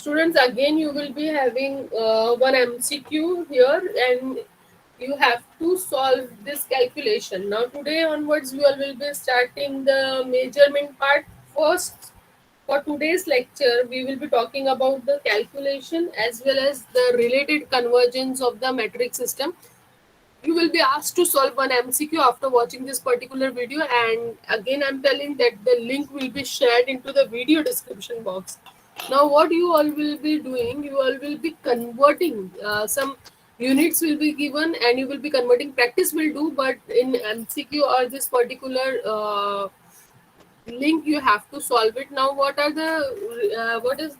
Students, again you will be having one MCQ here, and you have to solve this calculation. Now today onwards we all will be starting the measurement part. First, for today's lecture we will be talking about the calculation as well as the related convergence of the metric system. You will be asked to solve one MCQ after watching this particular video, and again I'm telling that the link will be shared into the video description box. Now what you all will be doing, you all will be converting some units will be given and you will be converting. Practice will do, but in MCQ or this particular link you have to solve it. Now what are the what is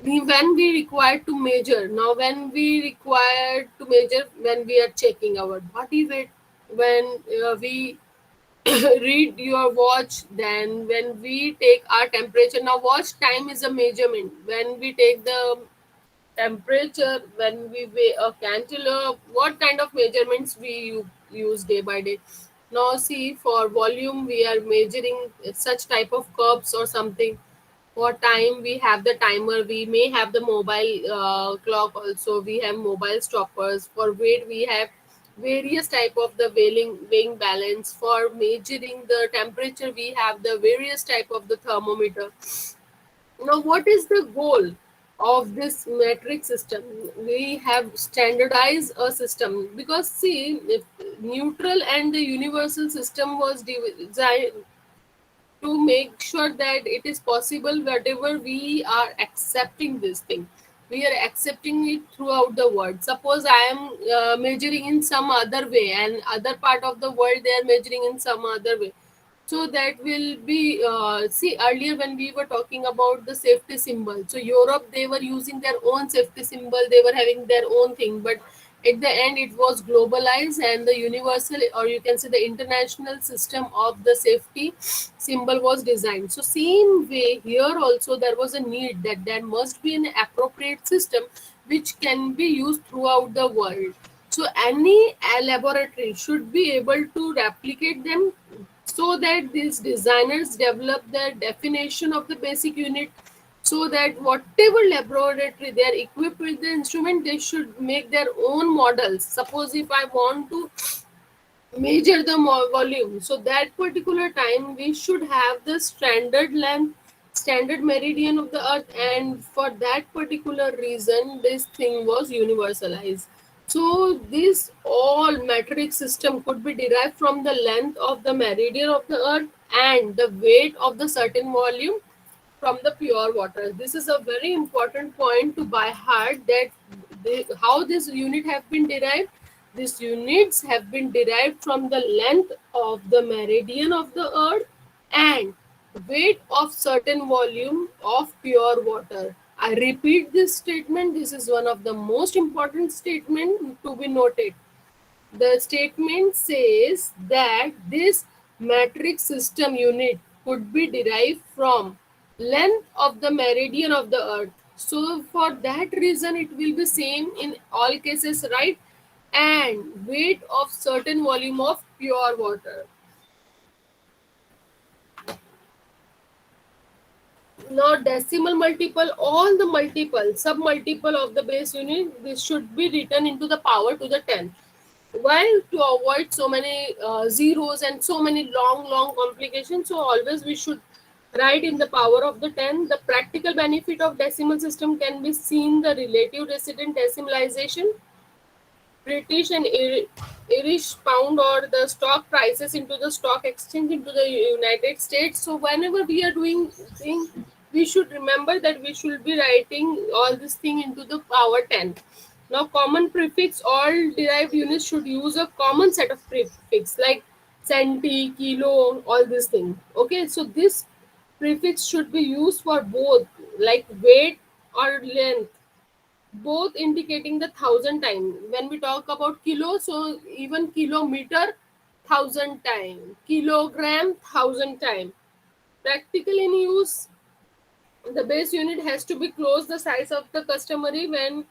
when we require to measure, now when we require to measure, when we are checking our body weight, when we read your watch, then when we take our temperature. Now watch time is a measurement. When we take the temperature, when we weigh a cantaloupe, what kind of measurements we use day by day. Now see, for volume we are measuring such type of cups or something. For time we have the timer, we may have the mobile clock also, we have mobile stoppers. For weight we have various type of the weighing balance. For measuring the temperature we have the various type of the thermometer. Now what is the goal of this metric system? We have standardized a system, because see, if neutral and the universal system was designed to make sure that it is possible whatever we are accepting this thing, we are accepting it throughout the world. Suppose I am measuring in some other way and other part of the world they are measuring in some other way. So that will be see, earlier when we were talking about the safety symbol, so Europe they were using their own safety symbol, they were having their own thing, but at the end it was globalized and the universal, or you can say the international system of the safety symbol was designed. So same way here also there was a need that there must be an appropriate system which can be used throughout the world. So any laboratory should be able to replicate them, so that these designers develop the definition of the basic unit, so that whatever laboratory they are equipped with the instrument, they should make their own models. Suppose if I want to measure the volume, so that particular time we should have the standard length, standard meridian of the earth, and for that particular reason this thing was universalized. So this all metric system could be derived from the length of the meridian of the earth and the weight of the certain volume from the pure water. This is a very important point to by heart, that how this unit have been derived. These units have been derived from the length of the meridian of the earth and weight of certain volume of pure water. I repeat this statement. This is one of the most important statement to be noted. The statement says that this metric system unit could be derived from length of the meridian of the earth. So for that reason it will be same in all cases, right? And weight of certain volume of pure water. Now decimal multiple, all the multiple, sub multiple of the base unit, this should be written into the power to the 10. Why? To avoid so many zeros and so many long complications, so always we should write in the power of the 10. The practical benefit of decimal system can be seen the relative resident decimalization, British and Irish pound, or the stock prices into the stock exchange into the United States. So whenever we are doing thing, we should remember that we should be writing all this thing into the power 10. Now common prefix, all derived units should use a common set of prefix like centi, kilo, all this thing. Okay, so this prefix should be used for both, like weight or length, both indicating the thousand time. When we talk about kilo, so even kilometer, thousand time, kilogram, thousand time. Practical in use, the base unit has to be close the size of the customary when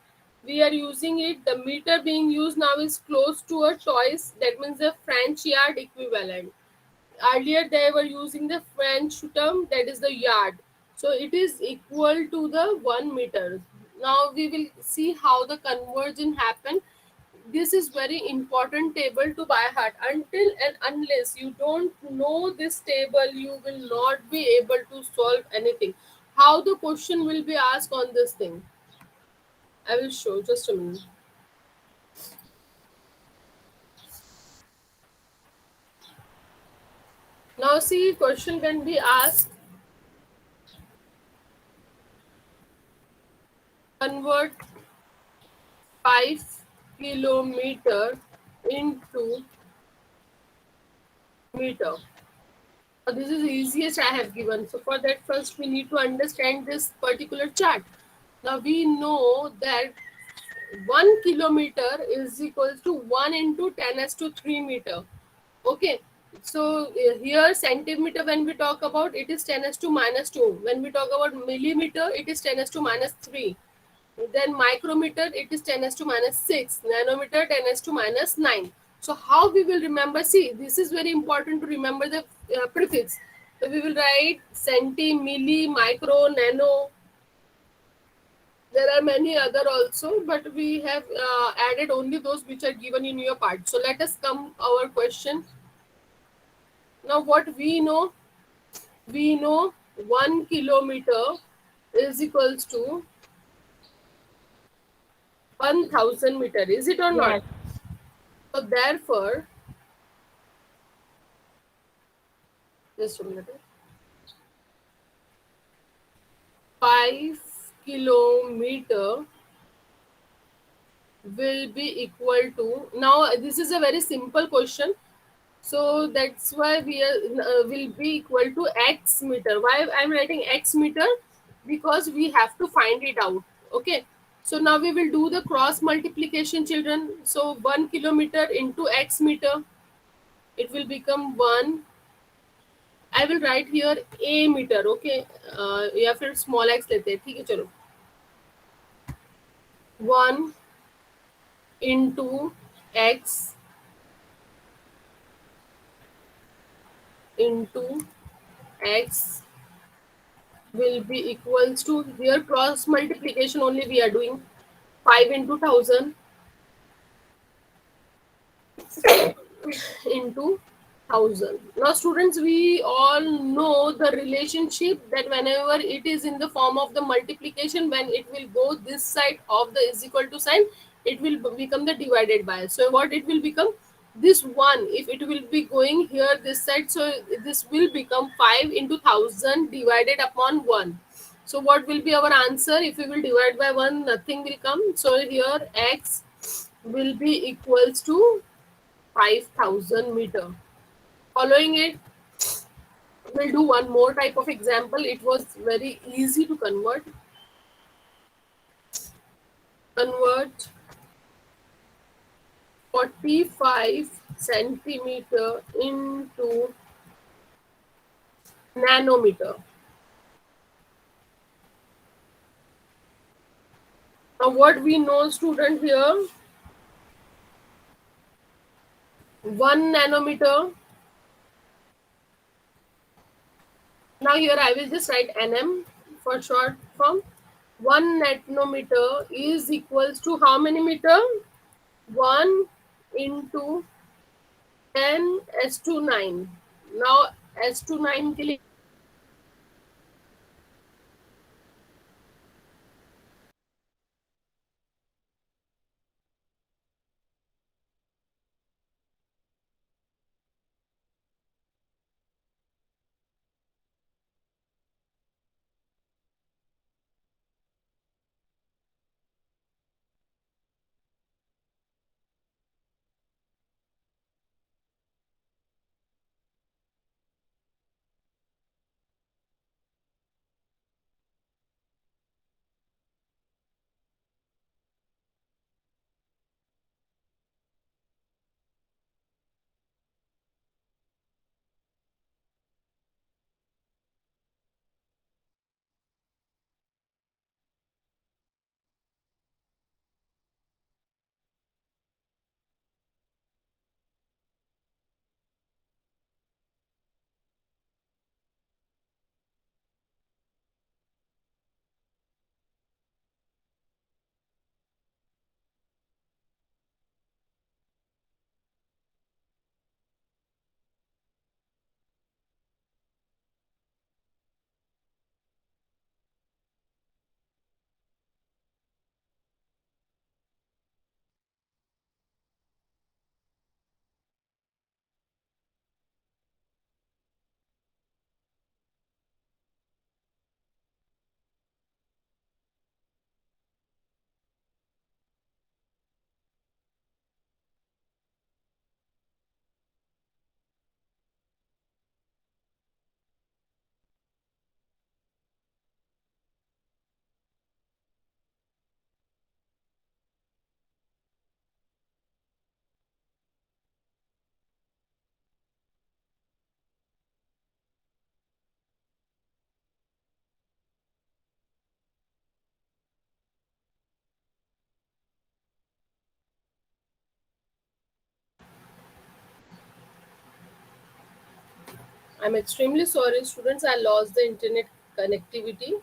we are using it. The meter being used now is close to a choice, that means the French yard equivalent. Earlier they were using the French term, that is the yard. So it is equal to the 1 meter. Now we will see how the conversion happen. This is very important table to by heart. Until and unless you don't know this table, you will not be able to solve anything. How the question will be asked on this thing, I will show just a minute. Now see, question can be asked, convert 5 kilometer into meter. This is the easiest I have given. So for that, first we need to understand this particular chart. Now we know that 1 kilometer is equals to 1 into 10 s to 3 meter. Okay. So here centimeter, when we talk about, it is 10 s to minus 2. When we talk about millimeter, it is 10 s to minus 3. Then micrometer, it is 10 s to minus 6. Nanometer, 10 s to minus 9. So how we will remember? See, this is very important to remember the prefix. So we will write centi, milli, micro, nano. There are many other also, but we have added only those which are given in your part. So let us come our question. Now what we know 1 kilometer is equals to 1000 meter. Is it or not? Yes. So therefore, just a minute. 5 kilometer will be equal to, now this is a very simple question, so that's why we are, will be equal to x meter. Why I'm writing x meter? Because we have to find it out. Okay, so now we will do the cross multiplication, children. So 1 kilometer into x meter, it will become 1. I will write here a meter. Okay, या फिर small x लेते हैं, ठीक है चलो. 1 into x into x will be equals to, here cross multiplication only we are doing, 5 into 1000 into 1000. Now students, we all know the relationship that whenever it is in the form of the multiplication, when it will go this side of the is equal to sign, it will become the divided by. So what it will become, this 1, if it will be going here this side, so this will become 5 into 1000 divided upon 1. So what will be our answer? If we will divide by 1, nothing will come. So here x will be equals to 5000 meter. Following it, we'll do one more type of example. It was very easy to convert. Convert 45 centimeter into nanometer. Now what we know, student, here, 1 nanometer. Now here I will just write nm for short form. 1 nanometer is equals to how many meter? 1 into 10 s to 9. Now s to 9 के लिए I'm extremely sorry, students. I lost the internet connectivity.